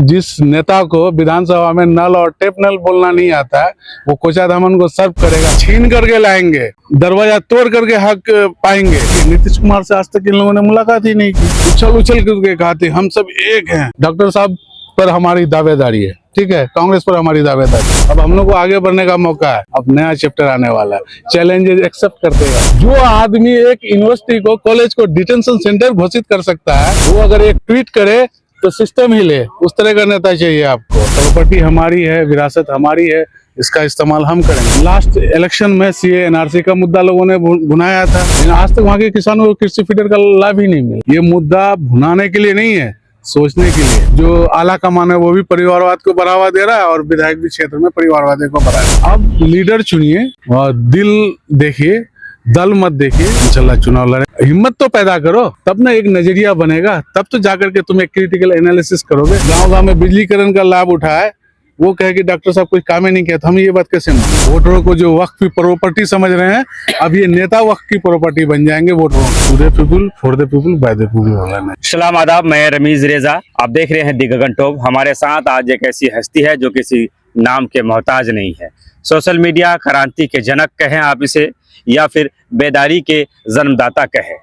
जिस नेता को विधानसभा में नल और टेप नल बोलना नहीं आता है, वो कोचाधामन को सर्व करेगा, छीन करके लाएंगे, दरवाजा तोड़ करके हक पाएंगे। नीतीश कुमार से आज तक इन लोगों ने मुलाकात ही नहीं की। उछल उछल करके कहा थे हम सब एक हैं। डॉक्टर साहब पर हमारी दावेदारी है, ठीक है, कांग्रेस पर हमारी दावेदारी। अब हम लोग को आगे बढ़ने का मौका है, अब नया चैप्टर आने वाला है। चैलेंजेस एक्सेप्ट करते हैं। जो आदमी एक यूनिवर्सिटी को, कॉलेज को डिटेंशन सेंटर घोषित कर सकता है, वो अगर एक ट्वीट करे तो सिस्टम ही ले। उस तरह का नेता चाहिए आपको। प्रॉपर्टी हमारी है, विरासत हमारी है, इसका इस्तेमाल हम करेंगे। लास्ट इलेक्शन में सीए एनआरसी का मुद्दा लोगों ने भुनाया था, लेकिन आज तक वहाँ के किसानों को कृषि फीडर का लाभ ही नहीं मिला। ये मुद्दा भुनाने के लिए नहीं है, सोचने के लिए। जो आला कमान है वो भी परिवारवाद को बढ़ावा दे रहा है और विधायक भी क्षेत्र में परिवारवाद को बढ़ा रहा है। अब लीडर चुनिए और दिल देखिए, दल मत देखिए। इंशाल्लाह चुनाव लड़े, हिम्मत तो पैदा करो, तब ना एक नजरिया बनेगा, तब तो जाकर के तुम एक क्रिटिकल एनालिसिस करोगे। गांव गांव में बिजलीकरण का लाभ उठाए, वो कहे कि डॉक्टर साहब कोई काम ही नहीं किया, तो हम ये बात कैसे माने? वोटरों को जो वक्त की प्रॉपर्टी समझ रहे हैं, अब ये नेता वक्त की प्रॉपर्टी बन जाएंगे वोटरों। To the people, for the people, by the people वाला नहीं। सलाम आदाब, मैं रमीज रेजा, आप देख रहे हैं दी गगन टॉप। हमारे साथ आज एक ऐसी हस्ती है जो किसी नाम के मोहताज नहीं है। सोशल मीडिया क्रांति के जनक कहें आप इसे, या फिर बेदारी के जन्मदाता कहें।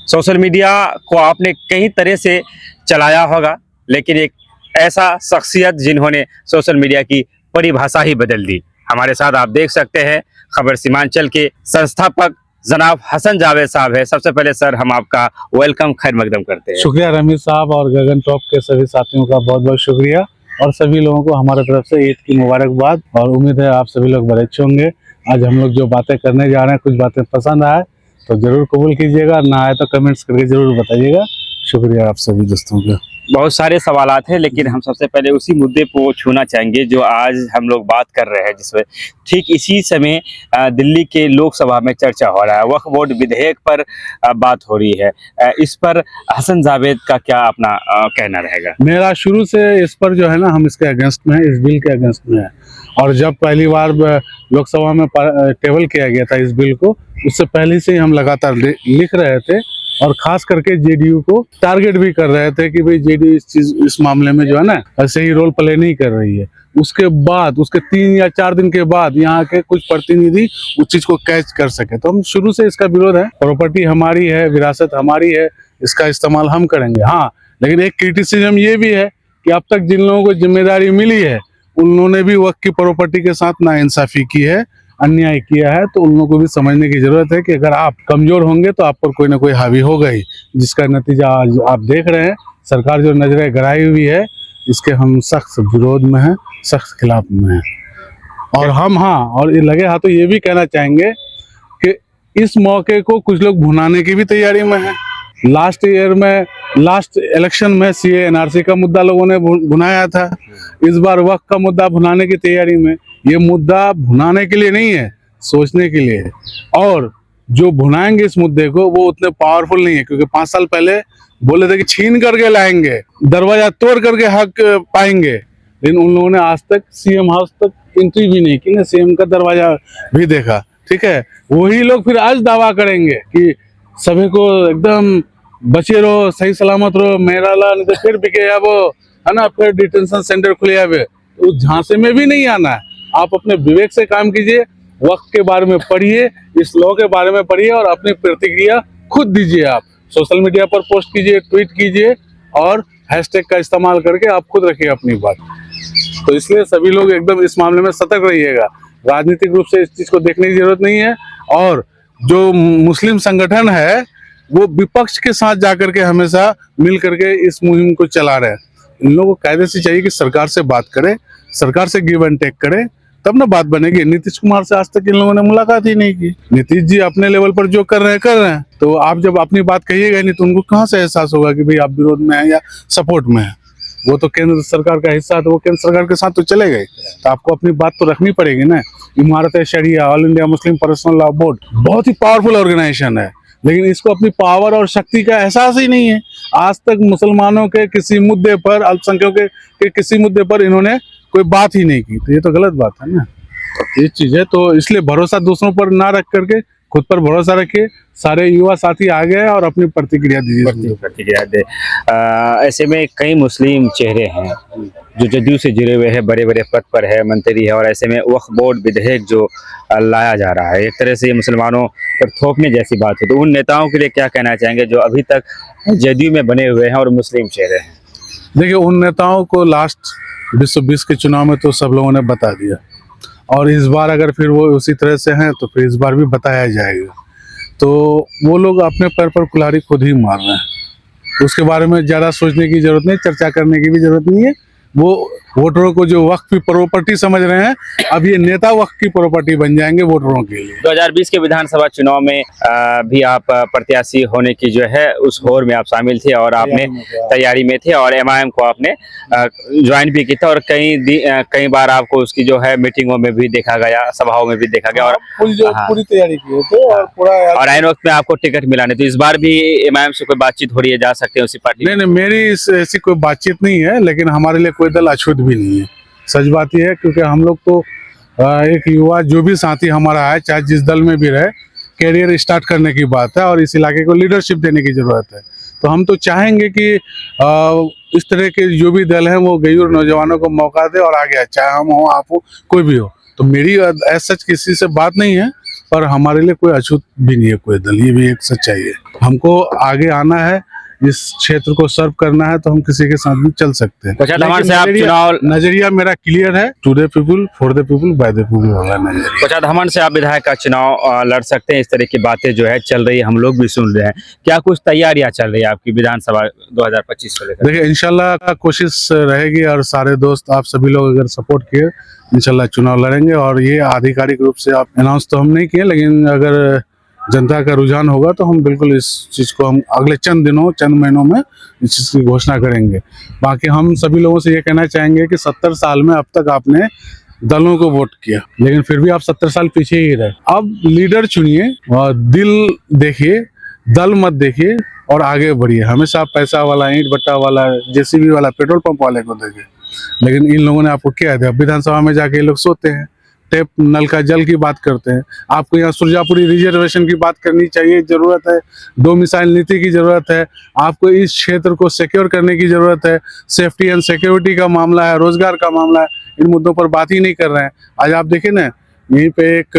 सोशल मीडिया को आपने कई तरह से चलाया होगा, लेकिन एक ऐसा शख्सियत जिन्होंने सोशल मीडिया की परिभाषा ही बदल दी। हमारे साथ आप देख सकते हैं खबर सीमांचल के संस्थापक जनाब हसन जावेद साहब है। सबसे पहले सर हम आपका वेलकम खैर मकदम करते हैं। शुक्रिया रमीज साहब और गगन टॉप के सभी साथियों का बहुत बहुत शुक्रिया, और सभी लोगों को हमारे तरफ से ईद की मुबारकबाद। और उम्मीद है आप सभी लोग बड़े अच्छे होंगे। आज हम लोग जो बातें करने जा रहे हैं, कुछ बातें पसंद आए तो जरूर कबूल कीजिएगा, ना आए तो कमेंट्स करके जरूर बताइएगा। शुक्रिया आप सभी दोस्तों का। बहुत सारे सवालात हैं, लेकिन हम सबसे पहले उसी मुद्दे को छूना चाहेंगे जो आज हम लोग बात कर रहे हैं, जिसमें ठीक इसी समय दिल्ली के लोकसभा में चर्चा हो रहा है। वक्फ बोर्ड विधेयक पर बात हो रही है। इस पर हसन जावेद का क्या अपना कहना रहेगा? मेरा शुरू से इस पर जो है ना, हम इसके अगेंस्ट में है, इस बिल के अगेंस्ट में है। और जब पहली बार लोकसभा में टेबल किया गया था इस बिल को, उससे पहले से ही हम लगातार लिख रहे थे, और खास करके जेडीयू को टारगेट भी कर रहे थे कि भाई जेडीयू इस मामले में जो है ना ऐसे ही रोल प्ले नहीं कर रही है। उसके बाद, उसके 3 या 4 दिन के बाद यहाँ के कुछ प्रतिनिधि उस चीज को कैच कर सके। तो हम शुरू से इसका विरोध है। प्रॉपर्टी हमारी है, विरासत हमारी है, इसका इस्तेमाल हम करेंगे। हाँ, लेकिन एक क्रिटिसिज्म ये भी है कि अब तक जिन लोगों को जिम्मेदारी मिली है, उन्होंने भी वक्त की प्रॉपर्टी के साथ नाइंसाफी की है, अन्याय किया है। तो उन लोगों को भी समझने की जरूरत है कि अगर आप कमजोर होंगे तो आप पर कोई ना कोई हावी होगा ही, जिसका नतीजा आज आप देख रहे हैं। सरकार जो नजरें गड़ाई हुई है, इसके हम सख्त विरोध में हैं, सख्त खिलाफ में हैं। और हम, हाँ, और ये लगे हाथों ये भी कहना चाहेंगे कि इस मौके को कुछ लोग भुनाने की भी तैयारी में है। लास्ट इलेक्शन में सीए एनआरसी का मुद्दा लोगों ने भुनाया था, इस बार वक्त का मुद्दा भुनाने की तैयारी में। ये मुद्दा भुनाने के लिए नहीं है, सोचने के लिए है। और जो भुनाएंगे इस मुद्दे को, वो उतने पावरफुल नहीं है, क्योंकि 5 साल पहले बोले थे कि छीन करके लाएंगे, दरवाजा तोड़ करके हक पाएंगे, लेकिन उन लोगों ने आज तक सीएम हाउस तक एंट्री भी नहीं की, ना सीएम का दरवाजा भी देखा। ठीक है, वही लोग फिर आज दावा करेंगे कि सभी को एकदम बचे रहो, सही सलामत रहो, मेरा ला, नहीं तो फिर बिके अब, है ना, फिर डिटेंशन सेंटर खुले। अब तो झांसे में भी नहीं आना है। आप अपने विवेक से काम कीजिए, वक्त के बारे में पढ़िए, इस लॉ के बारे में पढ़िए, और अपनी प्रतिक्रिया खुद दीजिए। आप सोशल मीडिया पर पोस्ट कीजिए, ट्वीट कीजिए, और हैशटैग का इस्तेमाल करके आप खुद रखिए अपनी बात। तो इसलिए सभी लोग एकदम इस मामले में सतर्क रहिएगा। राजनीतिक रूप से इस चीज को देखने की जरूरत नहीं है। और जो मुस्लिम संगठन है, वो विपक्ष के साथ जाकर के हमेशा मिल करके इस मुहिम को चला रहे हैं। इन लोगों को कायदे से चाहिए कि सरकार से बात करे, सरकार से गिव एंड टेक करे, तब ना बात बनेगी। नीतीश कुमार से आज तक इन लोगों ने मुलाकात ही नहीं की। नीतीश जी अपने लेवल पर जो कर रहे हैं। तो आप जब अपनी बात कहिएगा नहीं, तो उनको कहाँ से एहसास होगा कि भाई आप विरोध में हैं या सपोर्ट में हैं? वो तो केंद्र सरकार का हिस्सा है, तो वो केंद्र सरकार के साथ तो चले गए। तो आपको अपनी बात तो रखनी पड़ेगी ना। Imarat e Shariah, all India Muslim personal law board बहुत ही पावरफुल ऑर्गेनाइजेशन है, लेकिन इसको अपनी पावर और शक्ति का एहसास ही नहीं है। आज तक मुसलमानों के किसी मुद्दे पर, अल्पसंख्यकों के किसी मुद्दे पर इन्होंने कोई बात ही नहीं की। तो ये तो गलत बात है ना, ये चीज है। तो इसलिए भरोसा दूसरों पर ना रख करके खुद पर भरोसा रखिए। सारे युवा साथी आ गए और अपनी प्रतिक्रिया दीजिए। प्रतिक्रिया दे। ऐसे में कई मुस्लिम चेहरे हैं जो जदयू से जुड़े हुए हैं, बड़े बड़े पद पर है, मंत्री है, और ऐसे में वक्फ बोर्ड विधेयक जो लाया जा रहा है, एक तरह से ये मुसलमानों पर थोपने जैसी बात है। तो उन नेताओं के लिए क्या कहना चाहेंगे जो अभी तक जदयू में बने हुए हैं और मुस्लिम चेहरे हैं? देखिए, उन नेताओं को लास्ट 2020 के चुनाव में तो सब लोगों ने बता दिया, और इस बार अगर फिर वो उसी तरह से हैं तो फिर इस बार भी बताया जाएगा। तो वो लोग अपने पैर पर कुल्हाड़ी खुद ही मार रहे हैं। उसके बारे में ज़्यादा सोचने की ज़रूरत नहीं, चर्चा करने की भी ज़रूरत नहीं है। वो वोटरों को जो वक्त की प्रॉपर्टी समझ रहे हैं, अब ये नेता वक्त की प्रॉपर्टी बन जाएंगे वोटरों के लिए। 2020 के विधानसभा चुनाव में भी आप प्रत्याशी होने की जो है उस होड़ में आप शामिल थे और आपने तैयारी में थे, और एमआईएम को आपने ज्वाइन भी किया था, और कई बार आपको उसकी जो है मीटिंगों में भी देखा गया, सभाओं में भी देखा गया, और पूरी तैयारी किए थे और पूरा। और आइन वक्त में आपको टिकट मिला नहीं। तो इस बार भी एमआईएम से कोई बातचीत हो रही है, जा सकते हैं उसी पार्टी? नहीं, मेरी ऐसी कोई बातचीत नहीं है, लेकिन हमारे लिए कोई दल अछूत भी नहीं है। सच बात यह है, क्योंकि हम लोग तो एक युवा जो भी साथी हमारा है, चाहे जिस दल में भी रहे, कैरियर स्टार्ट करने की बात है और इस इलाके को लीडरशिप देने की जरूरत है। तो हम तो चाहेंगे कि इस तरह के जो भी दल हैं वो गयूर नौजवानों को मौका दे और आगे, चाहे हम हो, आप हो, कोई भी हो। तो मेरी ऐसा किसी से बात नहीं है, पर हमारे लिए कोई अछूत भी नहीं है कोई दल, ये भी एक सच्चाई है। हमको आगे आना है, इस क्षेत्र को सर्व करना है, तो हम किसी के साथ भी चल सकते हैं। नजरिया मेरा क्लियर है, to the people, for the people, by the people होगा नजरिया। कोचाधामन से आप विधायक का चुनाव लड़ सकते हैं, इस तरह की बातें जो है चल रही है, हम लोग भी सुन रहे हैं। क्या कुछ तैयारियां चल रही है आपकी विधानसभा 2025 को लेकर? देखिए, इंशाल्लाह कोशिश रहेगी, और सारे दोस्त आप सभी लोग अगर सपोर्ट किए, इंशाल्लाह चुनाव लड़ेंगे। और ये आधिकारिक रूप से आप अनाउंस तो हम नहीं किए, लेकिन अगर जनता का रुझान होगा तो हम बिल्कुल इस चीज़ को हम अगले चंद महीनों में इस चीज़ की घोषणा करेंगे। बाकी हम सभी लोगों से ये कहना चाहेंगे कि 70 साल में अब तक आपने दलों को वोट किया, लेकिन फिर भी आप 70 साल पीछे ही रहे। अब लीडर चुनिए और दिल देखिए, दल मत देखिए, और आगे बढ़िए। हमेशा आप पैसा वाला, ईंट भट्टा वाला, जेसीबी वाला, पेट्रोल पंप वाले को देखे, लेकिन इन लोगों ने आपको क्या दिया? विधानसभा में जाके ये लोग सोते हैं, टेप नल का जल की बात करते हैं। आपको यहाँ सुरजापुरी रिजर्वेशन की बात करनी चाहिए, जरूरत है। 2 मिसाइल नीति की जरूरत है। आपको इस क्षेत्र को सिक्योर करने की जरूरत है। सेफ्टी एंड सिक्योरिटी का मामला है, रोजगार का मामला है, इन मुद्दों पर बात ही नहीं कर रहे हैं। आज आप देखिए ना, यहीं पे एक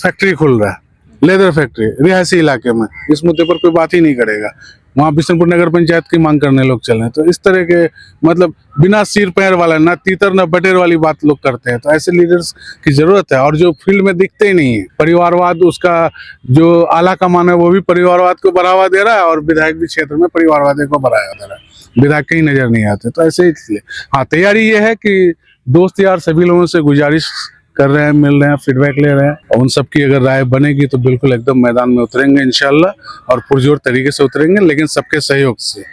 फैक्ट्री खुल रहा है, लेदर फैक्ट्री, रिहायशी इलाके में, इस मुद्दे पर कोई बात ही नहीं करेगा। वहाँ बिशनपुर नगर पंचायत की मांग करने लोग चले। तो इस तरह के मतलब बिना सिर पैर वाला, ना तीतर ना बटेर वाली बात लोग करते हैं। तो ऐसे लीडर्स की जरूरत है, और जो फील्ड में दिखते ही नहीं है। परिवारवाद, उसका जो आला कमान है वो भी परिवारवाद को बढ़ावा दे रहा है, और विधायक भी क्षेत्र में परिवारवाद को बढ़ावा दे रहा है। विधायक कहीं नजर नहीं आते। तो ऐसे इसलिए हाँ, तैयारी ये है कि दोस्त यार सभी लोगों से गुजारिश कर रहे हैं, मिल रहे हैं, फीडबैक ले रहे हैं, और उन सबकी अगर राय बनेगी तो बिल्कुल एकदम मैदान में उतरेंगे इंशाल्लाह, और पुरजोर तरीके से उतरेंगे, लेकिन सबके सहयोग से,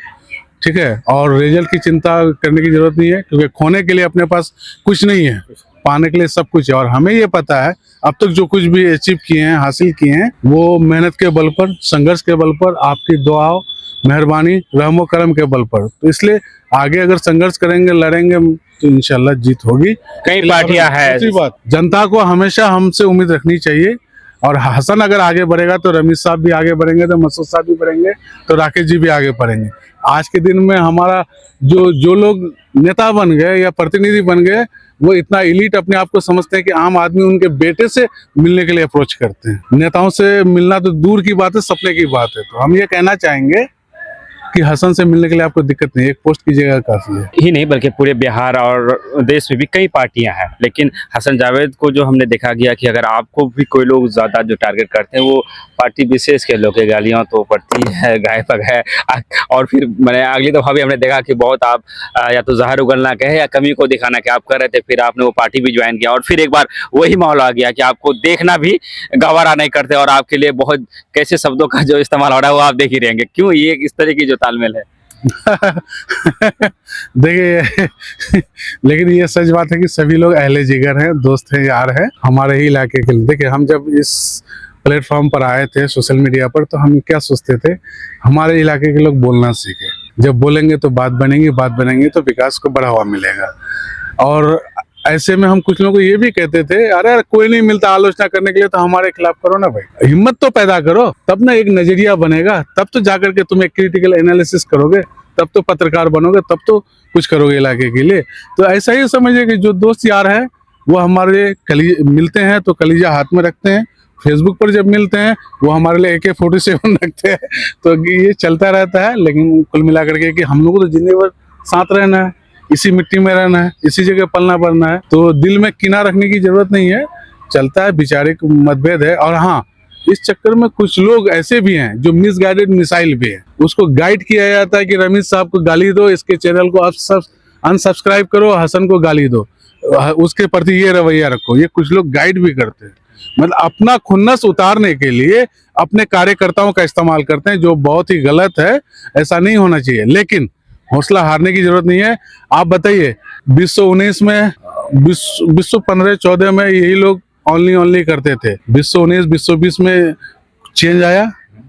ठीक है। और रिजल्ट की चिंता करने की जरूरत नहीं है, क्योंकि खोने के लिए अपने पास कुछ नहीं है, पाने के लिए सब कुछ है। और हमें ये पता है अब तक जो कुछ भी अचीव किए हैं, हासिल किए हैं, वो मेहनत के बल पर, संघर्ष के बल पर, आपकी दुआओं, मेहरबानी, रहमो करम के बल पर। तो इसलिए आगे अगर संघर्ष करेंगे, लड़ेंगे, तो इंशाल्लाह जीत होगी। कई पार्टियां हैं। दूसरी बात, जनता को हमेशा हमसे उम्मीद रखनी चाहिए, और हसन अगर आगे बढ़ेगा तो रमीज साहब भी आगे बढ़ेंगे, तो मसूद साहब भी बढ़ेंगे, तो राकेश जी भी आगे बढ़ेंगे। आज के दिन में हमारा जो लोग नेता बन गए या प्रतिनिधि बन गए, वो इतना इलीट अपने आप को समझते हैं कि आम आदमी उनके बेटे से मिलने के लिए अप्रोच करते हैं। नेताओं से मिलना तो दूर की बात है, सपने की बात है। तो हम ये कहना चाहेंगे कि हसन से मिलने के लिए आपको दिक्कत नहीं, एक पोस्ट की जगह काफी है। ही नहीं बल्कि पूरे बिहार और देश में भी कई पार्टियां हैं, लेकिन हसन जावेद को जो हमने देखा गया कि अगर आपको भी कोई लोग ज्यादा जो टारगेट करते हैं, वो पार्टी विशेष के लोग के गालियां तो पड़ती है, गाय पग है। और फिर मैंने अगली दफा भी हमने देखा कि बहुत आप या तो जहर उगलना कहे या कमी को दिखाना कि आप कर रहे थे, फिर आपने वो पार्टी भी ज्वाइन किया, और फिर एक बार वही माहौल आ गया कि आपको देखना भी गवारा नहीं करते, और आपके लिए बहुत कैसे शब्दों का जो इस्तेमाल हो रहा है वो आप देख ही रहेंगे। क्यों ये इस तरह की जो तालमेल है? देखिए, लेकिन ये सच बात है कि सभी लोग अहले जिगर हैं, दोस्त हैं, यार हैं हमारे ही इलाके के लिए। देखिए, हम जब इस प्लेटफॉर्म पर आए थे सोशल मीडिया पर, तो हम क्या सोचते थे, हमारे इलाके के लोग बोलना सीखे। जब बोलेंगे तो बात बनेगी, बात बनेंगी तो विकास को बढ़ावा मिलेगा। और ऐसे में हम कुछ लोगों को ये भी कहते थे, अरे यार कोई नहीं मिलता आलोचना करने के लिए, तो हमारे खिलाफ करो ना भाई, हिम्मत तो पैदा करो, तब ना एक नजरिया बनेगा, तब तो जाकर के तुम एक क्रिटिकल एनालिसिस करोगे, तब तो पत्रकार बनोगे, तब तो कुछ करोगे इलाके के लिए। तो ऐसा ही समझिए कि जो दोस्त यार है वो हमारे मिलते हैं तो कलीजा हाथ में रखते हैं, फेसबुक पर जब मिलते हैं वो हमारे लिए AK-47 रखते हैं, तो ये चलता रहता है। लेकिन कुल मिलाकर के कि हम लोग को तो जिंदगी भर साथ रहना है, इसी मिट्टी में रहना है, इसी जगह पलना बढ़ना है, तो दिल में किना रखने की जरूरत नहीं है। चलता है, वैचारिक मतभेद है। और हाँ, इस चक्कर में कुछ लोग ऐसे भी हैं जो मिसगाइडेड मिसाइल भी है, उसको गाइड किया जाता है कि रमीज साहब को गाली दो, इसके चैनल को आप अनसब्सक्राइब करो, हसन को गाली दो, उसके प्रति ये रवैया रखो। ये कुछ लोग गाइड भी करते हैं, मतलब अपना खुन्नस उतारने के लिए अपने कार्यकर्ताओं का इस्तेमाल करते हैं, जो बहुत ही गलत है। ऐसा नहीं होना चाहिए, लेकिन हौसला हारने की जरूरत नहीं है। आप बताइए 2019 में 2015-14 में यही लोग ओनली करते थे, 2019 2020 में चेंज आया,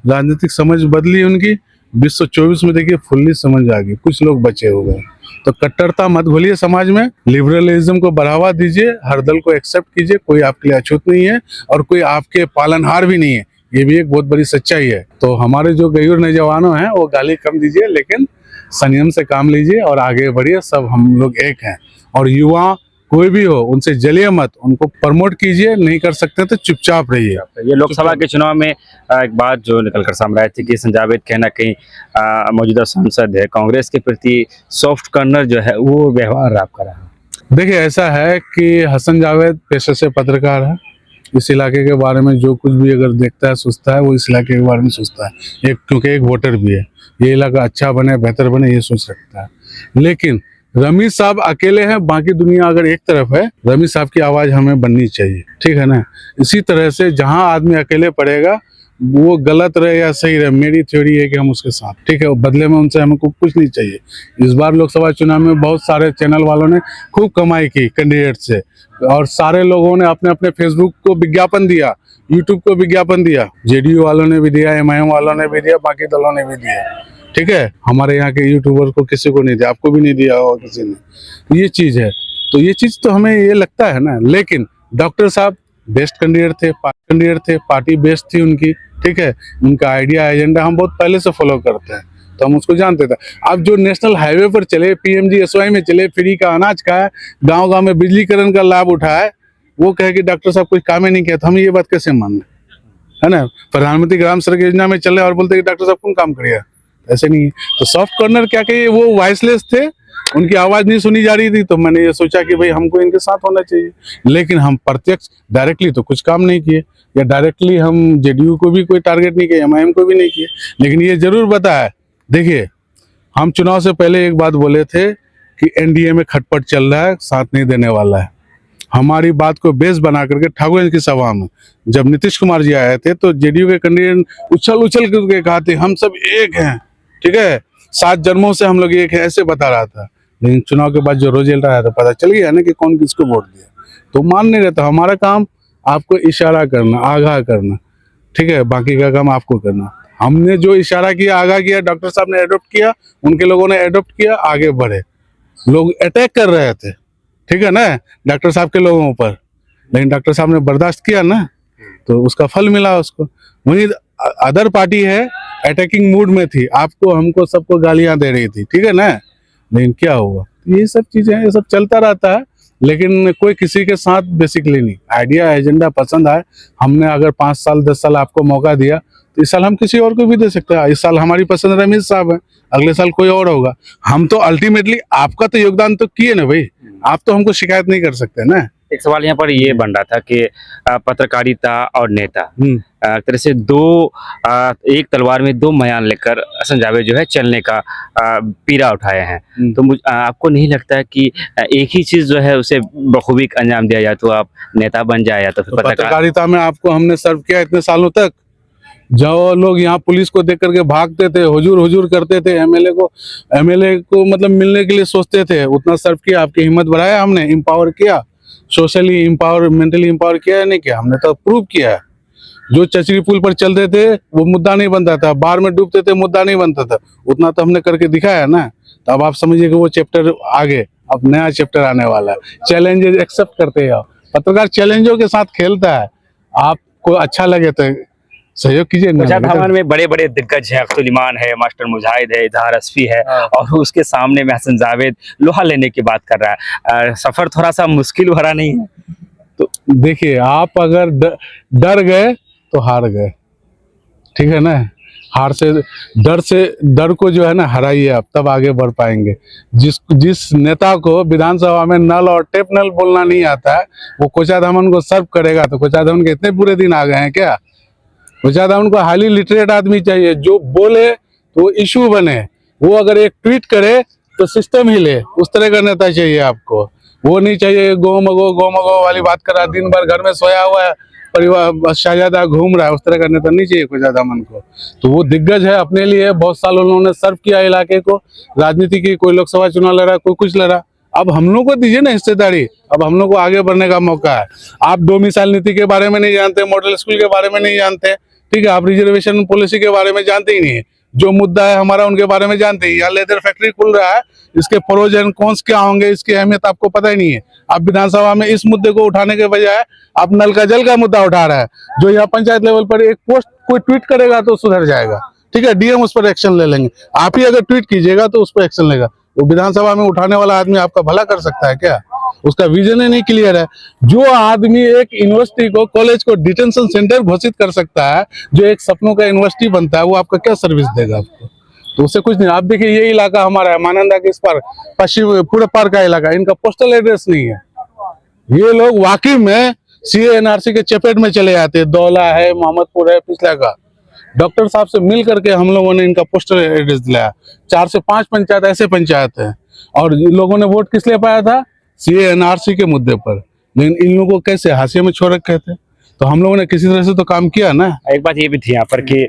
राजनीतिक समझ बदली उनकी, 2024 में देखिए फुल्ली समझ आ गई, कुछ लोग बचे हो गए। तो कट्टरता मत भूलिए समाज में, लिबरलिज्म को बढ़ावा दीजिए, हर दल को एक्सेप्ट कीजिए, कोई आपके लिए अछूत नहीं है और कोई आपके पालनहार भी नहीं है, ये भी एक बहुत बड़ी सच्चाई है। तो हमारे जो गयूर नौजवानों हैं वो गाली कम दीजिए, लेकिन संयम से काम लीजिए और आगे बढ़िए। सब हम लोग एक हैं, और युवा कोई भी हो उनसे जलिए मत, उनको प्रमोट कीजिए, नहीं कर सकते तो चुपचाप रहिए। ये लोकसभा के चुनाव में एक बात जो निकल कर सामने आई थी कि संजावेद कहीं ना कहीं मौजूदा सांसद है, कांग्रेस के प्रति सॉफ्ट कॉर्नर जो है वो व्यवहार आपका रहा। देखिए ऐसा है कि हसन जावेद पेशे से पत्रकार है, इस इलाके के बारे में जो कुछ भी अगर देखता है सोचता है, वो इस इलाके के बारे में सोचता है, क्योंकि एक वोटर भी है, ये इलाका अच्छा बने बेहतर बने ये सोच रखता है। लेकिन रमीज साहब अकेले हैं, बाकी दुनिया अगर एक तरफ है, रमीज साहब की आवाज हमें बननी चाहिए, ठीक है ना। इसी तरह से जहां आदमी अकेले पड़ेगा, वो गलत रहे या सही रहे, मेरी थ्योरी है कि हम उसके साथ, ठीक है, बदले में उनसे हमको कुछ नहीं चाहिए। इस बार लोकसभा चुनाव में बहुत सारे चैनल वालों ने खूब कमाई की कैंडिडेट से, और सारे लोगों ने अपने अपने फेसबुक को विज्ञापन दिया, यूट्यूब को विज्ञापन दिया, JDU वालों ने भी दिया, MIM वालों ने भी दिया, बाकी दलों ने भी दिया, ठीक है। हमारे यहाँ के यूट्यूबर को किसी को नहीं दिया, आपको भी नहीं दिया होगा किसी ने। तो ये चीज है, तो ये चीज तो हमें ये लगता है ना। लेकिन डॉक्टर साहब बेस्ट कैंडिडेट थे, पार्टी बेस्ट थी उनकी, ठीक है। उनका आइडिया एजेंडा हम बहुत पहले से फॉलो करते हैं, तो हम उसको जानते थे। अब जो नेशनल हाईवे पर चले, PMGSY में चले, फ्री का अनाज खाए, गाँव गाँव में बिजलीकरण का लाभ उठाए, वो कहे कि डॉक्टर साहब कोई काम ही नहीं किया, तो हम ये बात कैसे मान लें, है ना। प्रधानमंत्री ग्राम सड़क योजना में चले और बोलते कि डॉक्टर साहब कौन काम करिए, ऐसे नहीं है। तो सॉफ्ट कॉर्नर क्या कहिए, वो वॉइसलेस थे, उनकी आवाज नहीं सुनी जा रही थी, तो मैंने ये सोचा कि भाई हमको इनके साथ होना चाहिए। लेकिन हम प्रत्यक्ष डायरेक्टली तो कुछ काम नहीं किए, या डायरेक्टली हम JDU को भी कोई टारगेट नहीं किया, MIM को भी नहीं किए। लेकिन ये जरूर बताया, देखिए हम चुनाव से पहले एक बात बोले थे कि NDA में खटपट चल रहा है, साथ नहीं देने वाला है। हमारी बात को बेस बना करके ठाकुर की सभा में जब नीतीश कुमार जी आए थे, तो JDU के कैंडिडेट उछल करके कहा थे हम सब एक हैं, ठीक है, 7 जन्मों से हम लोग एक है, ऐसे बता रहा था। लेकिन चुनाव के बाद जो रिजल्ट आया था, पता चल गया ना कि कौन किसको वोट दिया, तो मान नहीं रहता। हमारा काम आपको इशारा करना, आगाह करना, ठीक है, बाकी का काम आपको करना। हमने जो इशारा किया, आगाह किया, डॉक्टर साहब ने एडॉप्ट किया, उनके लोगों ने एडॉप्ट किया, आगे बढ़े। लोग अटैक कर रहे थे, ठीक है ना, डॉक्टर साहब के लोगों पर, लेकिन डॉक्टर साहब ने बर्दाश्त किया ना, तो उसका फल मिला उसको। वहीं अदर पार्टी है अटैकिंग मूड में थी, आपको हमको सबको गालियां दे रही थी, ठीक है ना, लेकिन क्या हुआ, ये सब चीजें, ये सब चलता रहता है। लेकिन कोई किसी के साथ बेसिकली नहीं, आइडिया एजेंडा पसंद आए, हमने अगर 5 साल 10 साल आपको मौका दिया, तो इस साल हम किसी और को भी दे सकते हैं। इस साल हमारी पसंद रमीज साहब है, अगले साल कोई और होगा। हम तो अल्टीमेटली आपका तो योगदान तो किए ना भाई, आप तो हमको शिकायत नहीं कर सकते ना। एक सवाल यहाँ पर ये बन रहा था कि पत्रकारिता और नेता एक तरह से एक तलवार में 2 मयान लेकर हसन जावेद जो है चलने का पीरा उठाए हैं। तो आपको नहीं लगता है कि एक ही चीज जो है उसे बखूबी अंजाम दिया जाए, तो आप नेता बन जाए या तो फिर पत्रकारिता में आपको हमने सर्व किया इतने सालों तक। जो लोग यहाँ पुलिस को देख करके भागते थे, हुजूर हुजूर करते थे, एमएलए को मतलब मिलने के लिए सोचते थे, उतना सर्व किया, आपकी हिम्मत बढ़ाया हमने, एम्पावर किया, सोशली एम्पावर, मेंटली एम्पावर किया है, नहीं किया, हमने तो प्रूव किया है। जो चचरी पुल पर चलते थे वो मुद्दा नहीं बनता था, बाढ़ में डूबते थे मुद्दा नहीं बनता था, उतना तो हमने करके दिखाया ना। तो अब आप समझिए कि वो चैप्टर आगे अब नया चैप्टर आने वाला है। चैलेंजेस एक्सेप्ट करते हैं। पत्रकार चैलेंजों के साथ खेलता है। आपको अच्छा लगे तो सहयोग कीजिए। कोचा धामन में बड़े बड़े दिग्गज हैं, अब्दुल इमान है, मास्टर मुजाहिद है, इजहार असफी है, और उसके सामने में हसन जावेद लोहा लेने की बात कर रहा है। सफर थोड़ा सा मुश्किल भरा नहीं है? तो देखिए, आप अगर डर गए तो हार गए, ठीक है ना। डर को जो है ना हराइए आप, तब आगे बढ़ पाएंगे। जिस नेता को विधानसभा में नल और टेप नल बोलना नहीं आता है, वो कोचा धामन को सर्व करेगा। तो कोचा धामन के इतने बुरे दिन आ गए हैं क्या? कोचा धामन को हाईली लिटरेट आदमी चाहिए, जो बोले तो इशू बने। वो अगर एक ट्वीट करे तो सिस्टम ही ले, उस तरह का नेता चाहिए आपको। वो नहीं चाहिए गो मगो वाली बात कर रहा, दिन भर घर में सोया हुआ है, परिवार शाहजादा घूम रहा है। उस तरह का नेता नहीं चाहिए कोचा धामन को। तो वो दिग्गज है अपने लिए, बहुत साल उन्होंने सर्व किया इलाके को, राजनीति की। कोई लोकसभा चुनाव लड़ा, कोई कुछ लड़ा। अब हम लोग को दीजिए ना हिस्सेदारी, अब हम लोग को आगे बढ़ने का मौका है। आप डोमिसाइल नीति के बारे में नहीं जानते, मॉडल स्कूल के बारे में नहीं जानते, ठीक है। आप रिजर्वेशन पॉलिसी के बारे में जानते ही नहीं है। जो मुद्दा है हमारा उनके बारे में जानते ही। यहाँ लेदर फैक्ट्री खुल रहा है, इसके प्रोज एंड कॉन्स क्या होंगे, इसकी अहमियत आपको पता ही नहीं है। आप विधानसभा में इस मुद्दे को उठाने के बजाय आप नल का जल का मुद्दा उठा रहा है, जो यहाँ पंचायत लेवल पर एक पोस्ट कोई ट्वीट करेगा तो सुधर जाएगा, ठीक है। डीएम उस पर एक्शन ले लेंगे। आप ही अगर ट्वीट कीजिएगा तो उस पर एक्शन लेगा। वो विधानसभा में उठाने वाला आदमी आपका भला कर सकता है क्या? उसका विजन ही नहीं क्लियर है। जो आदमी एक यूनिवर्सिटी को, कॉलेज को डिटेंशन सेंटर घोषित कर सकता है, जो एक सपनों का यूनिवर्सिटी बनता है, वो आपका क्या सर्विस देगा आपको? तो उससे कुछ नहीं। आप देखिए, ये इलाका हमारा है, मानंदा के इस पार पश्चिम पूरे पार का इलाका, इनका पोस्टल एड्रेस नहीं है। ये लोग वाकई में CA/NRC के चपेट में चले जाते हैं। दौला है, मोहम्मदपुर है, पिछला का। डॉक्टर साहब से मिल करके हम लोगों ने इनका पोस्टल एड्रेस दिलाया। 4 से 5 पंचायत ऐसे पंचायत है, और इन लोगों ने वोट किस लिए पाया था? CA/NRC के मुद्दे पर। लेकिन इन लोगों को कैसे हाशिए में छोड़ रखे थे? तो हम लोगों ने किसी तरह से तो काम किया ना। एक बात ये भी थी यहाँ पर कि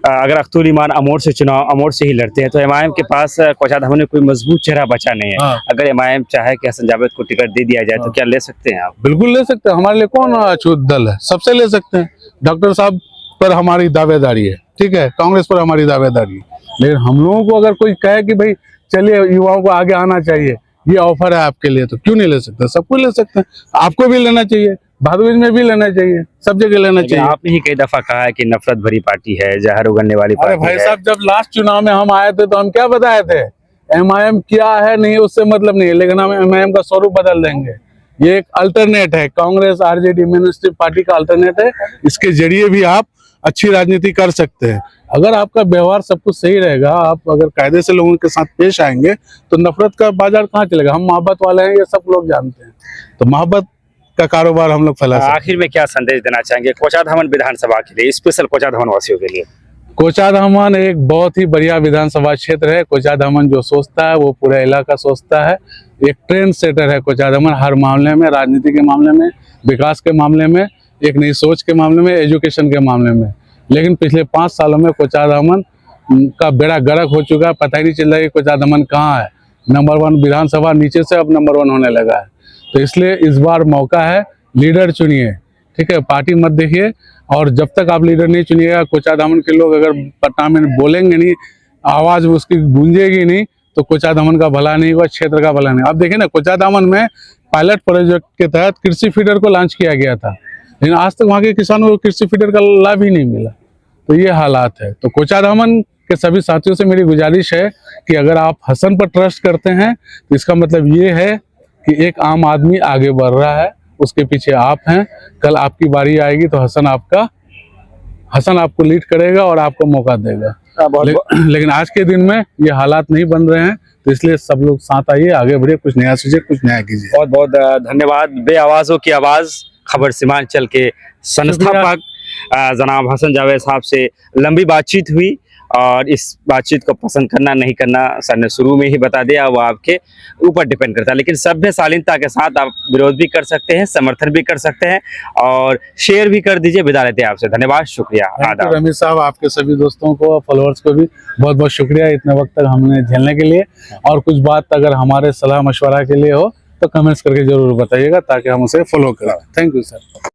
अगर अख्तुल इमान अमोर से चुनाव अमोर से ही लड़ते हैं, तो एमआईएम के पास कोचा धामन में कोई मजबूत चेहरा बचा नहीं है। हाँ। अगर एमआईएम चाहे कि हसन जावेद को टिकट दे दिया जाए, तो क्या ले सकते हैं आप? बिल्कुल ले सकते हैं। हमारे लिए कौन अछूत दल है? सबसे ले सकते हैं। डॉक्टर साहब पर हमारी दावेदारी है, ठीक है। कांग्रेस पर हमारी दावेदारी है। लेकिन हम लोगों को अगर कोई कहे कि भाई चलिए युवाओं को आगे आना चाहिए, ये ऑफर है आपके लिए, तो क्यों नहीं ले सकते? सबको ले सकते हैं। आपको भी लेना चाहिए, भादुज में भी लेना चाहिए, सब जगह लेना चाहिए। आपने ही कई दफा कहा है कि नफरत भरी पार्टी है, जहर उगलने वाली अरे पार्टी भाई है। साहब, जब लास्ट चुनाव में हम आए थे तो हम क्या बताए थे? एमआईएम क्या है नहीं उससे मतलब नहीं है, लेकिन हम एमआईएम का स्वरूप बदल देंगे। ये एक अल्टरनेट है, कांग्रेस आरजेडी मिनिस्ट्री पार्टी का अल्टरनेट है। इसके जरिए भी आप अच्छी राजनीति कर सकते हैं। अगर आपका व्यवहार सब कुछ सही रहेगा, आप अगर कायदे से लोगों के साथ पेश आएंगे, तो नफरत का बाजार कहाँ चलेगा? हम मोहब्बत वाले हैं, ये सब लोग जानते हैं। तो मोहब्बत का कारोबार हम लोग फैला सकते हैं। आखिर में क्या संदेश देना चाहेंगे कोचा धामन विधानसभा के लिए, स्पेशल कोचा धामन वासियों के लिए? कोचा धामन एक बहुत ही बढ़िया विधानसभा क्षेत्र है। कोचा धामन जो सोचता है वो पूरा इलाका सोचता है। एक ट्रेंड सेटर है कोचा धामन, हर मामले में, राजनीति के मामले में, विकास के मामले में, एक नई सोच के मामले में, एजुकेशन के मामले में। लेकिन पिछले 5 सालों में कोचा धामन का बेड़ा गर्क हो चुका है। पता ही नहीं चल रहा है कि कोचा धामन कहाँ है। नंबर 1 विधानसभा नीचे से अब नंबर 1 होने लगा है। तो इसलिए इस बार मौका है, लीडर चुनिए, ठीक है। पार्टी मत देखिए। और जब तक आप लीडर नहीं चुनिएगा, कोचा धामन के लोग अगर पटना में बोलेंगे नहीं, आवाज उसकी गूंजेगी नहीं, तो कोचा धामन का भला नहीं हुआ, क्षेत्र का भला नहीं। आप देखिए ना, कोचा धामन में पायलट प्रोजेक्ट के तहत कृषि फीडर को लॉन्च किया गया था, लेकिन आज तक वहाँ के किसानों को कृषि फीडर का लाभ ही नहीं मिला। तो ये हालात है। तो कोचा धामन के सभी साथियों से मेरी गुजारिश है कि अगर आप हसन पर ट्रस्ट करते हैं, तो इसका मतलब ये है कि एक आम आदमी आगे बढ़ रहा है, उसके पीछे आप हैं। कल आपकी बारी आएगी तो हसन आपको लीड करेगा और आपको मौका देगा। लेकिन आज के दिन में ये हालात नहीं बन रहे हैं। तो इसलिए सब लोग साथ आइए, आगे बढ़िए, कुछ नया सोचिए, कुछ नया कीजिए। बहुत बहुत धन्यवाद। बे आवाज़ों की आवाज़ खबर सीमांचल के संस्थापक जनाब हसन जावेद साहब से लंबी बातचीत हुई, और इस बातचीत को पसंद करना नहीं करना सर ने शुरू में ही बता दिया, वो आपके ऊपर डिपेंड करता है। लेकिन सभ्य शालीनता के साथ आप विरोध भी कर सकते हैं, समर्थन भी कर सकते हैं, और शेयर भी कर दीजिए। विदा लेते हैं आपसे, धन्यवाद, शुक्रिया, आदाब। रमेश साहब, आपके सभी दोस्तों को, फॉलोअर्स को भी बहुत बहुत शुक्रिया इतने वक्त तक हमें झेलने के लिए। और कुछ बात अगर हमारे सलाह मशवरा के लिए हो तो कमेंट्स करके जरूर बताइएगा, ताकि हम उसे फॉलो करें। Thank you sir.